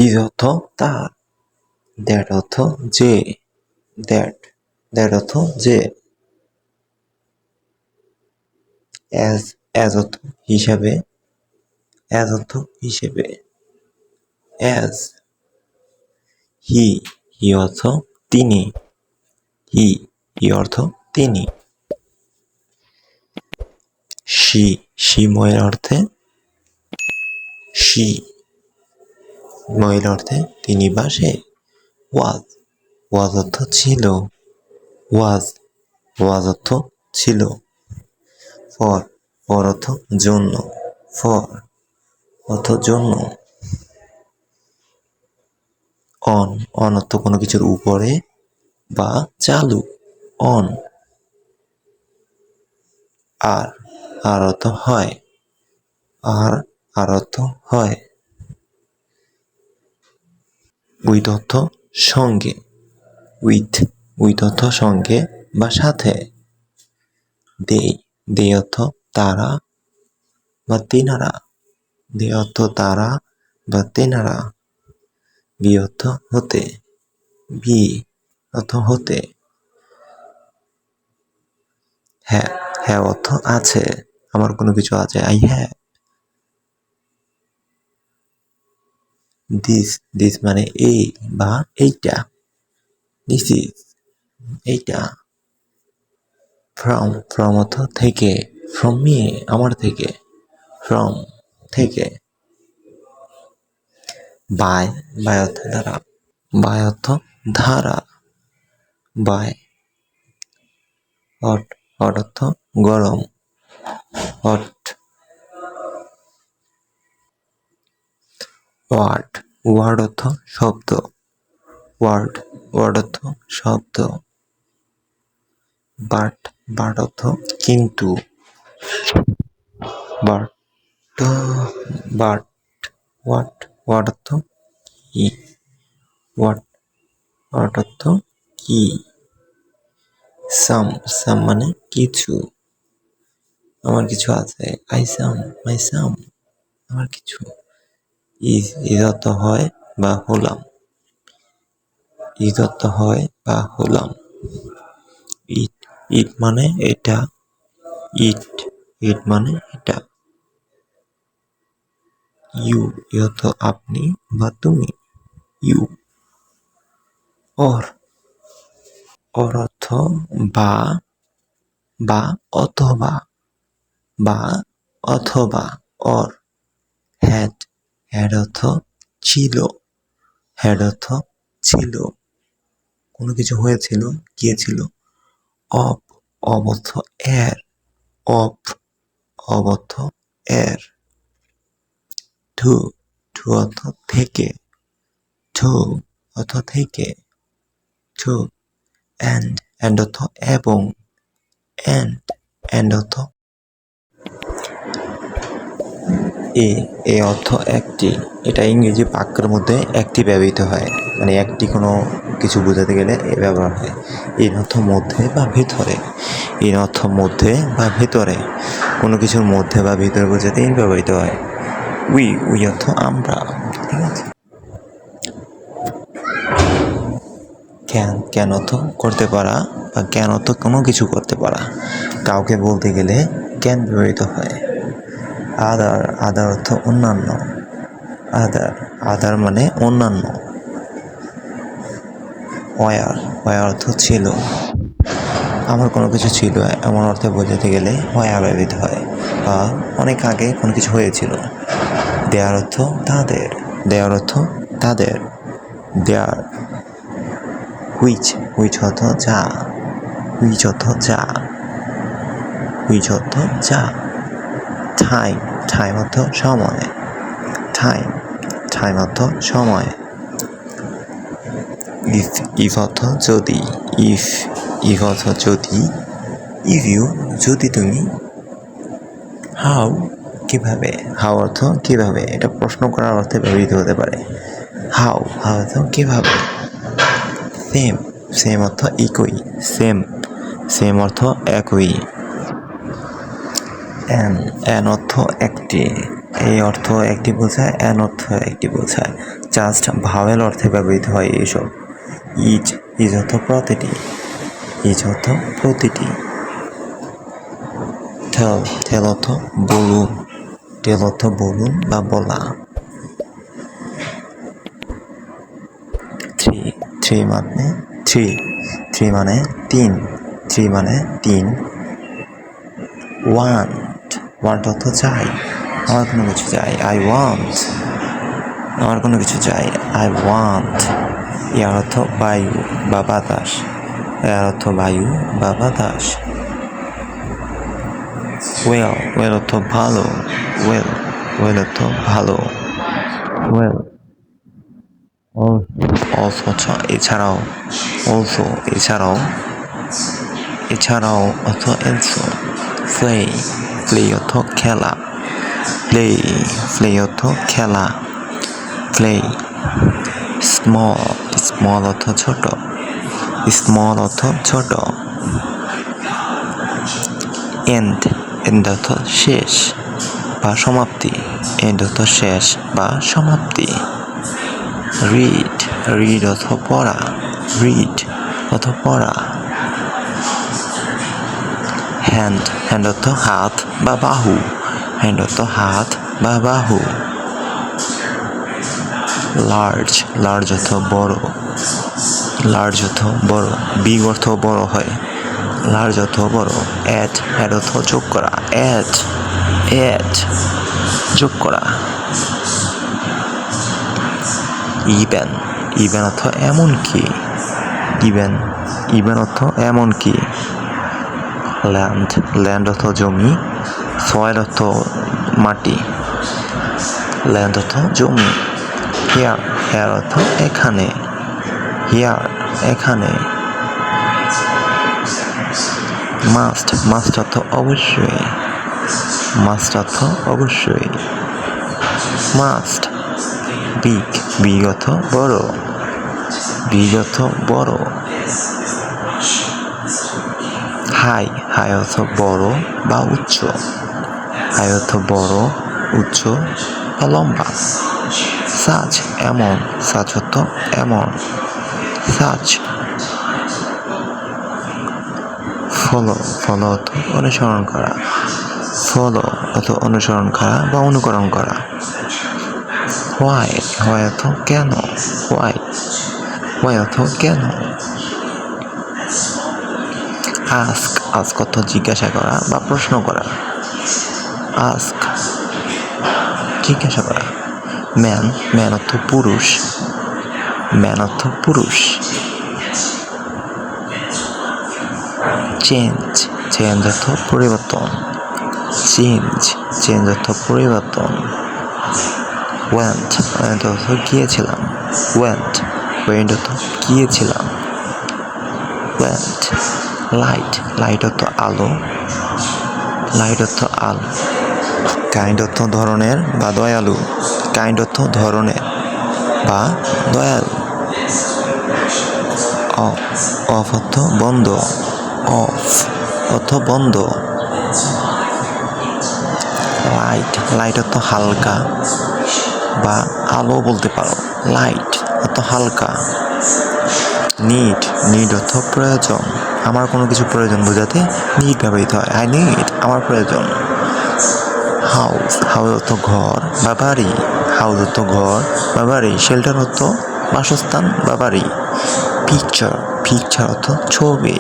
Is অর্থ তার, that অর্থ যে, দ্যাট অর্থ যে, অ্যাজ অর্থ হিসাবে, অ্যাজ অর্থ হিসেবে, অ্যাজ। হি অর্থ তিনি, হি অর্থ তিনি। সি মহিলা অর্থে, মহিলা অর্থে তিনি বা সে। ওয়াজ অর্থ ছিল, ওয়াজ অর্থ ছিল। ফর অর্থ জন্য, ফর অর্থ জন্য। অন অর্থ কোনো কিছুর উপরে বা চালু, অন। আর অর্থ হয়, আর অর্থ হয়। উইথ অর্থ সঙ্গে, উইথ অর্থ সঙ্গে বা সাথে। দে অর্থ তারা বা তেনারা, দে অর্থ তারা বা তেনারা। বি অর্থ হতে, বি অর্থ হতে। হ্যাঁ অর্থ আছে, আমার কোনো কিছু আছে, আই হ্যাভ। দিস মানে এই বা এইটা, দিস ইজ এইটা। ফ্রম অর্থ থেকে, ফ্রম মি আমার থেকে, ফ্রম থেকে। বাই অর্থ দ্বারা, বাই অর্থ ধারা, বাই। হট অর্থ গরম, হট। ওয়ার্ড অর্থ শব্দ, ওয়ার্ড অর্থ শব্দ। বাট অর্থ কিন্তু, বাট ওয়াট অর্থ কি, ওয়াট অর্থ কি। সাম মানে কিছু, আমার কিছু আছে, মাই সাম আমার কিছু। ইজ অর্থ হয় বা হলাম, ইজ অর্থ হয় বা হলাম। ইট মানে এটা, ইট মানে এটা। ইউ অর্থ আপনি বা তুমি, ইউ। অর অর্থ বা অথবা, অর। হ্যাড অর্থ ছিল, কোনো কিছু হয়েছিল, গিয়েছিল। অফ অর্থ এর, অর্থ এর। টু অর্থ থেকে, অর্থ থেকে। টু অ্যান্ড অর্থ এবং, অ্যান্ড অর্থ। এ অর্থ একটি, এটা ইংরেজি বাক্যের মধ্যে একটি ব্যবহৃত হয়, মানে একটি কোনো কিছু বোঝাতে গেলে এ ব্যবহার হয়। এর অর্থ মধ্যে বা ভেতরে, এর অর্থ মধ্যে বা ভেতরে, কোনো কিছুর মধ্যে বা ভেতরে বোঝাতে এর ব্যবহৃত হয়। উই অর্থ আমরা, ঠিক আছে। ক্যান অর্থ করতে পারা বা ক্যান অর্থ কোনো কিছু করতে পারা, কাউকে বলতে গেলে ক্যান ব্যবহৃত হয়। আদার অর্থ অন্যান্য, আদার মানে অন্যান্য। ওয়ার অর্থ ছিল, আমার কোনো কিছু ছিল এমন অর্থে বোঝাতে গেলে ওয়ার ব্যবহৃত হয়, বা অনেক আগে কোনো কিছু হয়েছিল। দেয়ার অর্থ তাদের, দেয়ার। হুইচ অর্থ যা, টাইম অর্থ সময়, টাইম অর্থ সময়। ইফ অর্থ যদি, ইফ অর্থ যদি, ইফ ইউ যদি তুমি। হাউ কিভাবে, হাউ অর্থ কিভাবে, এটা প্রশ্ন করার অর্থে ব্যবহৃত হতে পারে। হাউ অর্থ কিভাবে। সেম অর্থ একই, সেম অর্থ একই। অ্যান অর্থ একটি, এই অর্থ একটি বোঝায়, অ্যান অর্থ একটি বোঝায়। জাস্ট ভাওয়েল অর্থে ব্যবহৃত হয় এইসব। ইজ ইজ অর্থ প্রতিটি, ইজ অর্থ প্রতিটি। টেল টেল অর্থ বলুন, টেল অর্থ বলুন বা বলা। থ্রি থ্রি মানে থ্রি, থ্রি মানে তিন, থ্রি মানে তিন। ওয়ান্ট ওয়ান্ট অর্থ চাই, আমার কোনো কিছু চাই, আই ওয়ান্ট, আমার কোনো কিছু চাই, আই ওয়ান্ট। এর অর্থ বায়ু বা বাতাস, এর অর্থ বায়ু বা বাতাস। ওয়েল ওয়েল অর্থ ভালো, ওয়েল ওয়েল অর্থ ভালো। ওয়েল অলসো অর্থ এছাড়াও, অলসো এছাড়াও, এছাড়াও অর্থ এলসো। প্লে প্লে অর্থ খেলা, প্লে প্লে অর্থ খেলা, প্লে। স্মল স্মল অর্থ ছোট, স্মল অর্থ ছোট। এন্ড এন্ড অর্থ শেষ বা সমাপ্তি, এন্ড অর্থ শেষ বা সমাপ্তি। রিড রিড অর্থ পড়া, রিড অর্থ পড়া। হ্যান্ড হ্যান্ড অর্থ হাত বা বাহু, হ্যান্ড অর্থ হাত বা বাহু। লার্জ লার্জ অর্থ বড়, লার্জ অর্থ বড়, বিগ অর্থ বড় হয়, লার্জ অর্থ বড়। অ্যাড অ্যাড অর্থ যোগ করা, অ্যাড অ্যাড যোগ করা। ইভেন ইভেন অর্থ এমনকি, ইভেন ইভেন অর্থ এমনকি। ল্যান্ড ল্যান্ড অর্থ জমি, সয়েল অর্থ মাটি, ল্যান্ড অর্থ জমি। হেয়ার হেয়ার অর্থ এখানে, হেয়ার এখানে। মাস্ট মাস্ট অর্থ অবশ্যই, মাস্ট অর্থ অবশ্যই। মাস্ট বিগ বিগ অর্থ বড়, বিগ অর্থ বড়। হাই হাই অর্থ বড় বা উচ্চ, হাই অর্থ বড়, উচ্চ বা লম্বা। সাচ এমন, সাচ অর্থ এমন, সাচ। ফলো ফলো অর্থ অনুসরণ করা, ফলো অর্থ অনুসরণ করা বা অনুকরণ করা। হোয়াই হোয়াই অর্থ কেন, হোয়াই হোয়াই অর্থ কেন। আস্ক আস্ক অর্থ জিজ্ঞাসা করা বা প্রশ্ন করা, আস্ক জিজ্ঞাসা করা। ম্যান ম্যান অর্থ পুরুষ, ম্যান অর্থ পুরুষ। চেঞ্জ চেঞ্জ অর্থ পরিবর্তন, চেঞ্জ চেঞ্জ অর্থ পরিবর্তন। ওয়েন্ট ওয়েন্ট অর্থ গিয়েছিলাম, ওয়েন্ট ওয়েন্ট অর্থ গিয়েছিলাম, ওয়েন্ট। লাইট লাইট অর্থ আলো, লাইট অর্থ আলো। কাইন্ড অর্থ ধরনের বা দয়ালু, কাইন্ড অর্থ ধরনের বা দয়ালু। অফ অফ অর্থ বন্ধ, অফ অর্থ বন্ধ। লাইট লাইট অর্থ হালকা বা আলো বলতে পারো, লাইট অর্থ হালকা। নিড নিড অর্থ প্রয়োজন, আমার কোনো কিছু প্রয়োজন বোঝাতে নিড ব্যবহৃত হয়, আই নিড আমার প্রয়োজন। হাউস হাউস অর্থ ঘর বা বাড়ি, হাউস অর্থ ঘর বা বাড়ি। শেল্টার অর্থ বাসস্থান বা বাড়ি। পিকচার পিকচার অর্থ ছবি,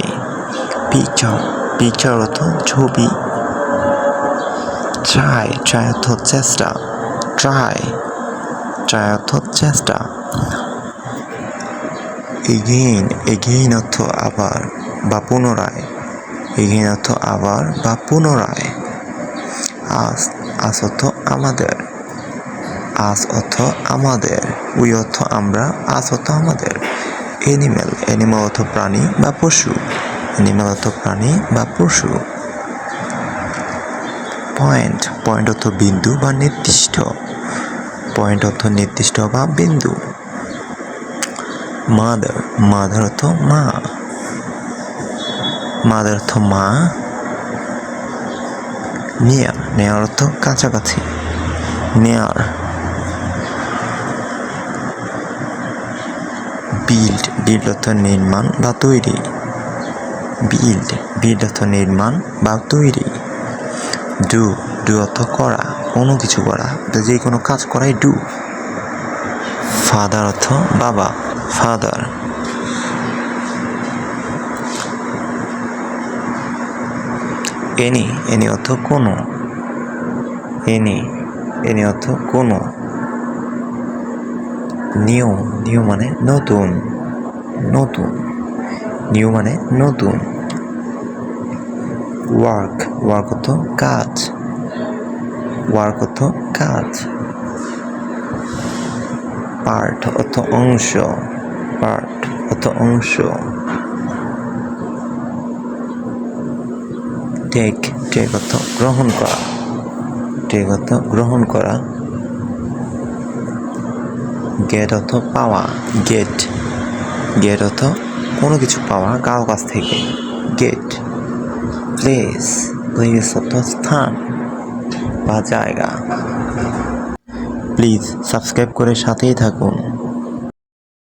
পিকচার পিকচার অর্থ ছবি। ট্রাই ট্রাই অর্থ চেষ্টা, ট্রাই ট্রাই অর্থ চেষ্টা। এগেইন এগেইন অর্থ আবার বা পুনরায়, এগেইন অর্থ আবার বা পুনরায়। আস আস অর্থ আমাদের, আস অর্থ আমাদের। উই অর্থ আমরা, আস অর্থ আমাদের। এনিম্যাল এনিম্যাল অর্থ প্রাণী বা পশু, এনিম্যাল অর্থ প্রাণী বা পশু। পয়েন্ট পয়েন্ট অর্থ বিন্দু বা নির্দিষ্ট, পয়েন্ট অর্থ নির্দিষ্ট বা বিন্দু। মাদার মাদার অর্থ মা, মাদার অর্থ মা। নিয়ার নিয়ার অর্থ কাছাকাছি, নিয়ার। বিল্ড বিল্ড অর্থ নির্মাণ বা তৈরি। বিল্ড বিল্ড অর্থ নির্মাণ বা তৈরি। ডু ডু অর্থ করা, কোনো কিছু করা, যে কোনো কাজ করাই ডু। ফাদার অর্থ বাবা, ফাদার। এনি এনি অর্থ কোনো, এনি এনি অর্থ কোনো। নিউ নিউ মানে নতুন, নতুন। নিউ মানে নতুন। ওয়ার্ক ওয়ার্ক অর্থ কাজ, ওয়ার্ক অর্থ কাজ। পার্ট অর্থ অংশ, পার্ট অর্থ অংশ। টেক টেক অর্থ গ্রহণ করা, টেক অর্থ গ্রহণ করা। গেট অর্থ পাওয়া, গেট গেট অর্থ কোনো কিছু পাওয়া কারো কাছ থেকে, গেট। প্লেস প্লেস অর্থ স্থান বা জায়গা। প্লিজ সাবস্ক্রাইব করে সাথেই থাকুন।